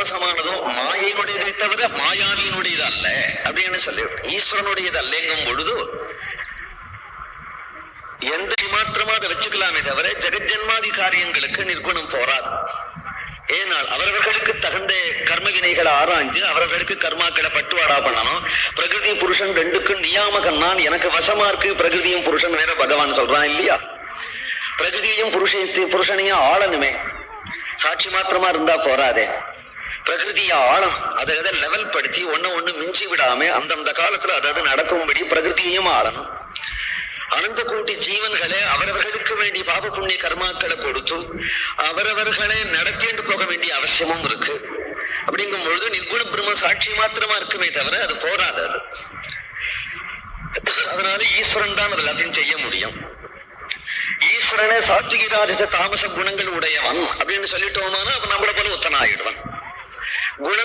வசமானதோ மாயையினுடையதை தவிர மாயாவியினுடையது அல்ல அப்படின்னு சொல்லி ஈஸ்வரனுடையது அல்லங்கும் பொழுது எந்த மாத்திரமா அதை வச்சுக்கலாமே தவிர ஜெகஜன்மாதி காரியங்களுக்கு நிர்குணம் போராது. ஏனால் அவரவர்களுக்கு தகுந்த கர்ம வினைகளை ஆராய்ஞ்சு அவரவர்களுக்கு கர்மாக்களை பட்டுவாடா பண்ணணும். பிரகிருதி புருஷன் ரெண்டுக்கும் நியாமகன் நான், எனக்கு வசமா இருக்கு பிரகிருதியும் புருஷன் வேற பகவான் சொல்றான் இல்லையா. பிரகிருதியும் புருஷனையும் ஆளணுமே, சாட்சி மாத்திரமா இருந்தா போறாதே, பிரகிருதிய ஆழம் அதை லெவல் படுத்தி ஒண்ணு மிஞ்சி விடாம அந்தந்த காலத்துல அதாவது நடக்கும்படி பிரகிருதியையும் ஆளணும். அனந்த கோட்டி ஜீவன்களை அவரவர்களுக்கு வேண்டிய பாப புண்ணிய கர்மாக்களை கொடுத்து அவரவர்களை நடத்திட்டு போக வேண்டிய அவசியமும் இருக்கு. அப்படிங்கும் பொழுது நிர்குண பிரம்ம சாட்சி மாத்திரமா இருக்குமே தவிர அது போராது. அதனால ஈஸ்வரன் தான் அது எல்லாத்தையும் செய்ய முடியும். ஈஸ்வரனே சாத்விக ராஜச தாமச குணங்கள் உடையவன் அப்படின்னு சொல்லிட்டோம்னா அப்ப நம்மளை போல ஒத்தனாயிடுவான். குணம்